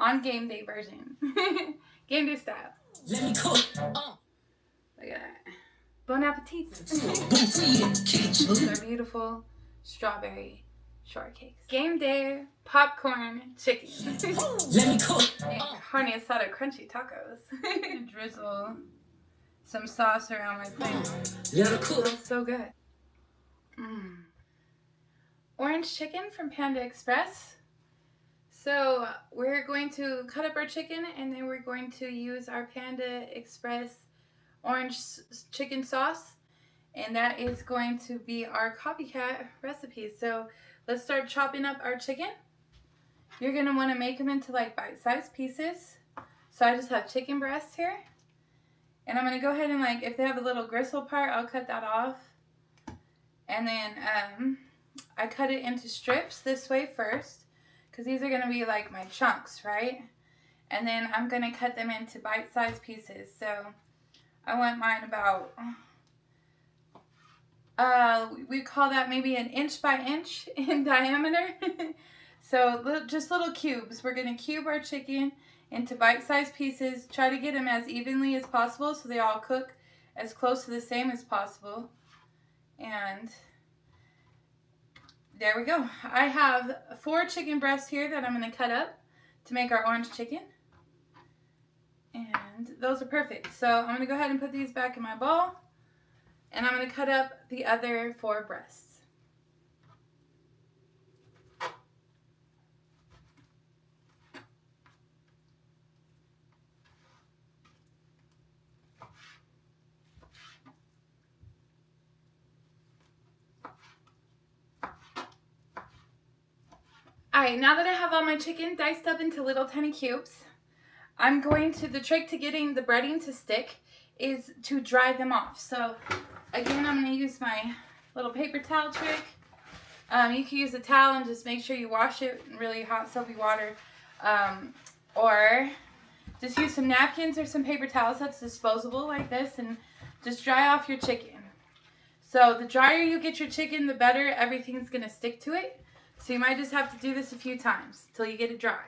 on game day version. Game day style. Let me cook. Look at that. Bon appetit. These are beautiful strawberry shortcakes. Game day popcorn chicken. Let me cook. Carne asada crunchy tacos. Drizzle some sauce around my plate. Smells so good. Orange chicken from Panda Express. So we're going to cut up our chicken and then we're going to use our Panda Express orange chicken sauce, and that is going to be our Copycat recipe. So let's start chopping up our chicken. You're going to want to make them into like bite-sized pieces. So I just have chicken breasts here, and I'm going to go ahead and, like, if they have a little gristle part, I'll cut that off. And then I cut it into strips this way first, because these are going to be like my chunks, right? And then I'm going to cut them into bite-sized pieces. So I want mine about, we call that maybe an inch by inch in diameter. So just little cubes. We're going to cube our chicken into bite-sized pieces. Try to get them as evenly as possible so they all cook as close to the same as possible. And there we go. I have 4 chicken breasts here that I'm going to cut up to make our orange chicken. And those are perfect. So I'm going to go ahead and put these back in my bowl. And I'm going to cut up the other 4 breasts. Alright, now that I have all my chicken diced up into little tiny cubes, I'm going to, the trick to getting the breading to stick is to dry them off. So again, I'm going to use my little paper towel trick. You can use a towel and just make sure you wash it in really hot soapy water. Or just use some napkins or some paper towels that's disposable like this and just dry off your chicken. So the drier you get your chicken, the better everything's going to stick to it. So you might just have to do this a few times till you get it dry.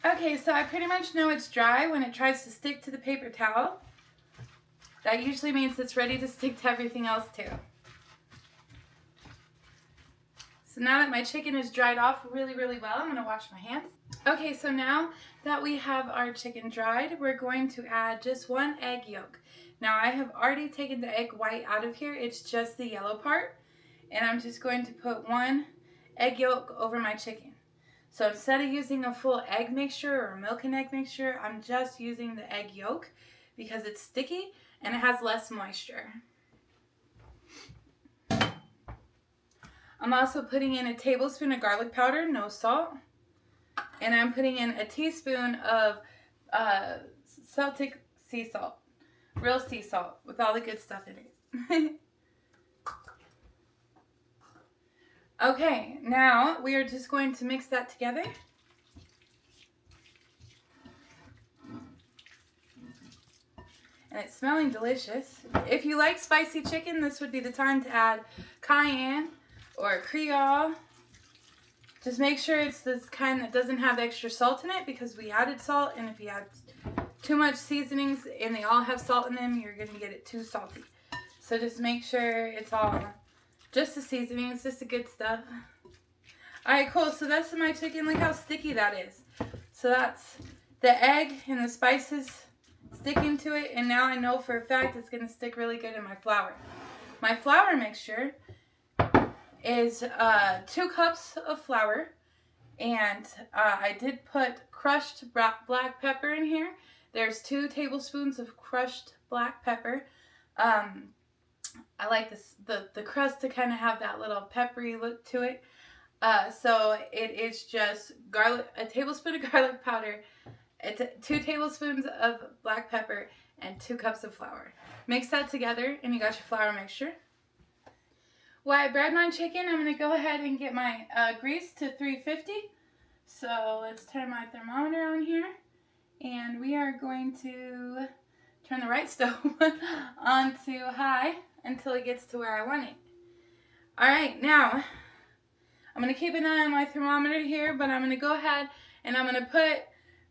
Okay, so I pretty much know it's dry when it tries to stick to the paper towel. That usually means it's ready to stick to everything else too. So now that my chicken is dried off really, really well, I'm going to wash my hands. Okay, so now that we have our chicken dried, we're going to add just 1 egg yolk. Now I have already taken the egg white out of here. It's just the yellow part. And I'm just going to put 1 egg yolk over my chicken. So instead of using a full egg mixture or milk and egg mixture, I'm just using the egg yolk because it's sticky and it has less moisture. I'm also putting in a tablespoon of garlic powder, no salt. And I'm putting in a teaspoon of Celtic sea salt, real sea salt with all the good stuff in it. Okay, now we are just going to mix that together. And it's smelling delicious. If you like spicy chicken, this would be the time to add cayenne or Creole. Just make sure it's this kind that doesn't have extra salt in it because we added salt, and if you add too much seasonings and they all have salt in them, you're going to get it too salty. So just make sure it's all just the seasonings, just the good stuff. Alright, cool. So that's my chicken. Look how sticky that is. So that's the egg and the spices sticking to it. And now I know for a fact it's going to stick really good in my flour. My flour mixture is 2 cups of flour. And I did put crushed black pepper in here. There's 2 tablespoons of crushed black pepper. I like the crust to kind of have that little peppery look to it. So it is just a tablespoon of garlic powder, it's 2 tablespoons of black pepper, and 2 cups of flour. Mix that together and you got your flour mixture. While I bread my chicken, I'm going to go ahead and get my grease to 350. So let's turn my thermometer on here. And we are going to turn the right stove on to high until it gets to where I want it. Alright, now I'm going to keep an eye on my thermometer here, but I'm going to go ahead and I'm going to put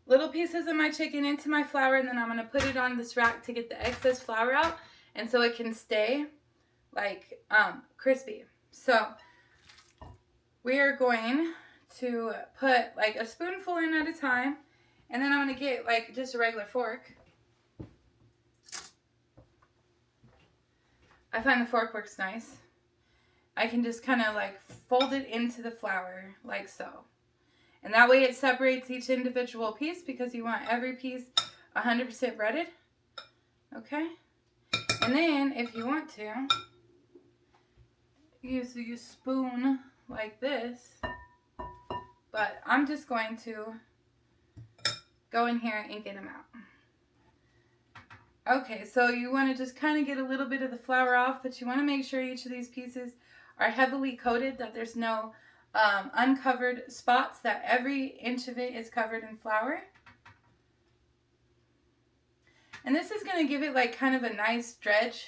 little pieces of my chicken into my flour, and then I'm going to put it on this rack to get the excess flour out, and so it can stay like crispy. So we are going to put like a spoonful in at a time, and then I'm going to get like just a regular fork. I find the fork works nice. I can just kind of like fold it into the flour like so. And that way it separates each individual piece, because you want every piece 100% breaded. Okay? And then if you want to, use your spoon like this. But I'm just going to go in here and get them out. Okay, so you want to just kind of get a little bit of the flour off, but you want to make sure each of these pieces are heavily coated, that there's no uncovered spots, that every inch of it is covered in flour. And this is going to give it like kind of a nice dredge.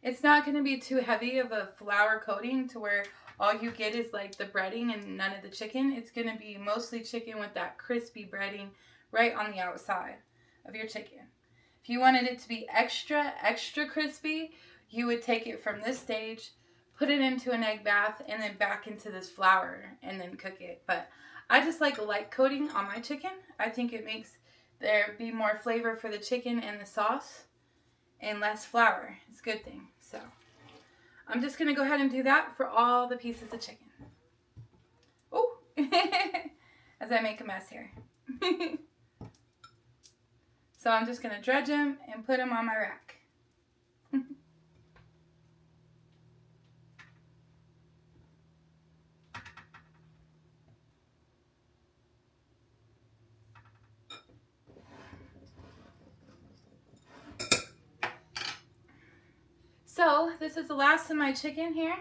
It's not going to be too heavy of a flour coating to where all you get is like the breading and none of the chicken. It's going to be mostly chicken with that crispy breading right on the outside of your chicken. If you wanted it to be extra crispy, you would take it from this stage, put it into an egg bath, and then back into this flour and then cook it. But I just like a light coating on my chicken. I think it makes there be more flavor for the chicken and the sauce and less flour. It's a good thing. So I'm just going to go ahead and do that for all the pieces of chicken. Oh, as I make a mess here. So I'm just going to dredge them and put them on my rack. So this is the last of my chicken here.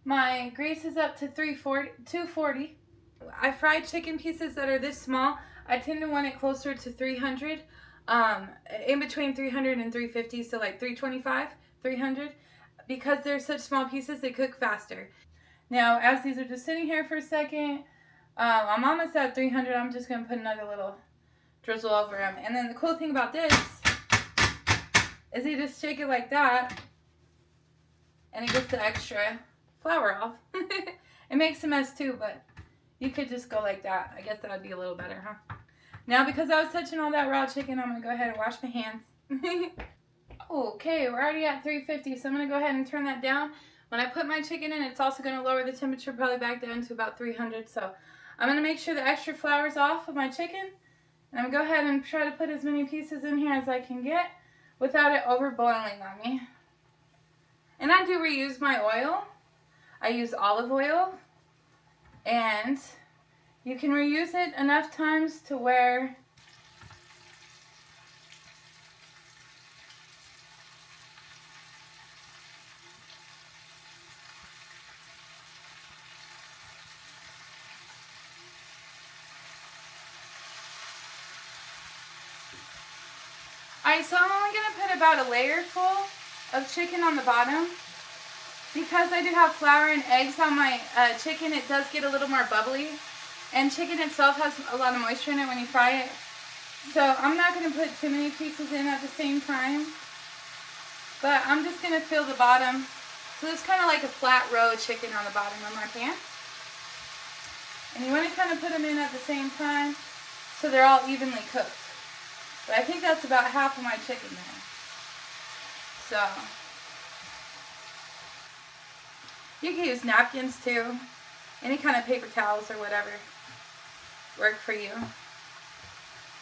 My grease is up to 240. I fried chicken pieces that are this small. I tend to want it closer to 300. In between 300 and 350, so like 325, 300. Because they're such small pieces, they cook faster. Now, as these are just sitting here for a second, I'm almost at 300. I'm just going to put another little drizzle over them. And then the cool thing about this is you just shake it like that, and it gets the extra flour off. It makes a mess too, but you could just go like that. I guess that would be a little better, huh? Now, because I was touching all that raw chicken, I'm going to go ahead and wash my hands. Okay, we're already at 350, so I'm going to go ahead and turn that down. When I put my chicken in, it's also going to lower the temperature probably back down to about 300. So I'm going to make sure the extra flour's off of my chicken. And I'm going to go ahead and try to put as many pieces in here as I can get without it over boiling on me. And I do reuse my oil. I use olive oil. And you can reuse it enough times to where Alright, so I'm only going to put about a layer full of chicken on the bottom. Because I do have flour and eggs on my chicken, it does get a little more bubbly. And chicken itself has a lot of moisture in it when you fry it. So I'm not going to put too many pieces in at the same time. But I'm just going to fill the bottom. So it's kind of like a flat row of chicken on the bottom of my pan. And you want to kind of put them in at the same time so they're all evenly cooked. But I think that's about half of my chicken there. So you can use napkins too. Any kind of paper towels or whatever work for you.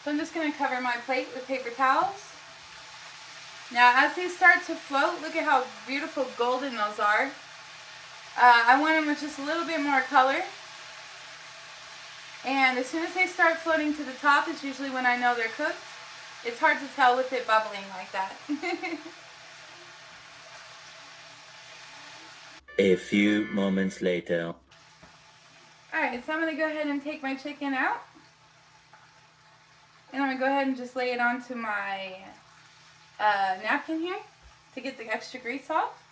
So I'm just going to cover my plate with paper towels. Now as these start to float, look at how beautiful golden those are. I want them with just a little bit more color. And as soon as they start floating to the top is usually when I know they're cooked. It's hard to tell with it bubbling like that. A few moments later. Alright, so I'm going to go ahead and take my chicken out. And I'm going to go ahead and just lay it onto my napkin here to get the extra grease off.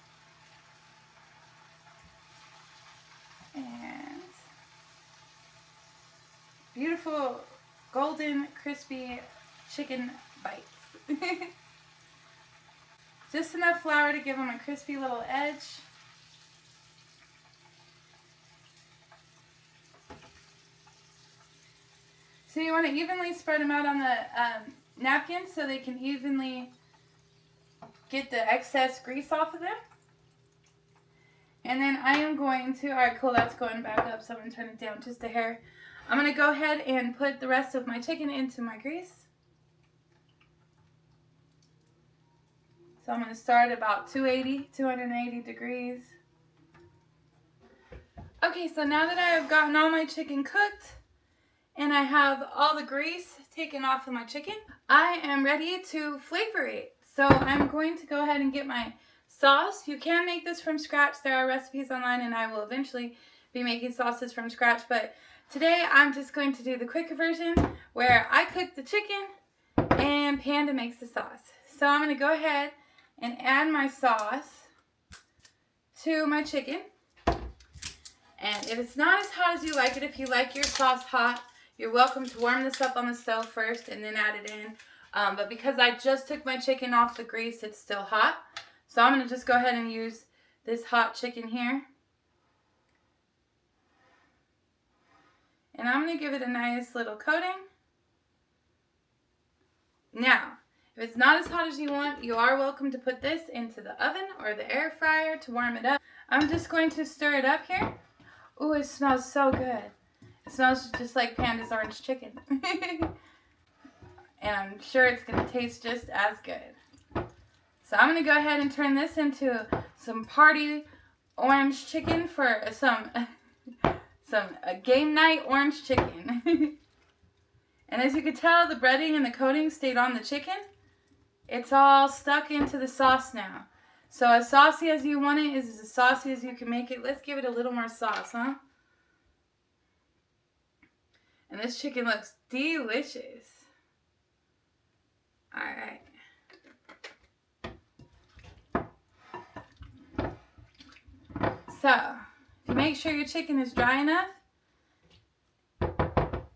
And beautiful golden crispy chicken bites. Just enough flour to give them a crispy little edge. So you want to evenly spread them out on the napkin so they can evenly get the excess grease off of them. And then I am going to, alright cool, that's going back up, so I'm going to turn it down just a hair. I'm going to go ahead and put the rest of my chicken into my grease. So I'm going to start at about 280 degrees. Okay, so now that I have gotten all my chicken cooked, and I have all the grease taken off of my chicken, I am ready to flavor it. So I'm going to go ahead and get my sauce. You can make this from scratch. There are recipes online, and I will eventually be making sauces from scratch. But today I'm just going to do the quicker version where I cook the chicken and Panda makes the sauce. So I'm going to go ahead and add my sauce to my chicken. And if it's not as hot as you like it, if you like your sauce hot, you're welcome to warm this up on the stove first and then add it in. But because I just took my chicken off the grease, it's still hot. So I'm going to just go ahead and use this hot chicken here. And I'm going to give it a nice little coating. Now, if it's not as hot as you want, you are welcome to put this into the oven or the air fryer to warm it up. I'm just going to stir it up here. Ooh, it smells so good. It smells just like Panda's orange chicken. And I'm sure it's going to taste just as good. So I'm going to go ahead and turn this into some party orange chicken for some game night orange chicken. And as you can tell, the breading and the coating stayed on the chicken. It's all stuck into the sauce now. So as saucy as you want it is as saucy as you can make it. Let's give it a little more sauce, huh? And this chicken looks delicious. Alright. So, if you make sure your chicken is dry enough,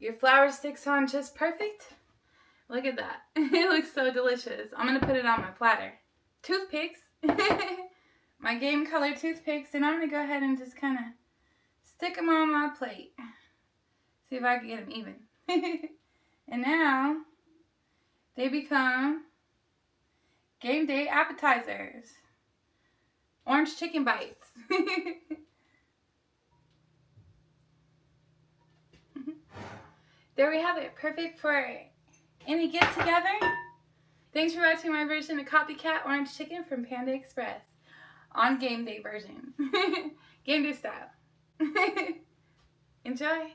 your flour sticks on just perfect. Look at that. It looks so delicious. I'm going to put it on my platter. Toothpicks. My game color toothpicks. And I'm going to go ahead and just kind of stick them on my plate. See if I can get them even. And now, they become game day appetizers. Orange chicken bites. There we have it. Perfect for any get together. Thanks for watching my version of Copycat Orange Chicken from Panda Express. On game day version. Game day style. Enjoy.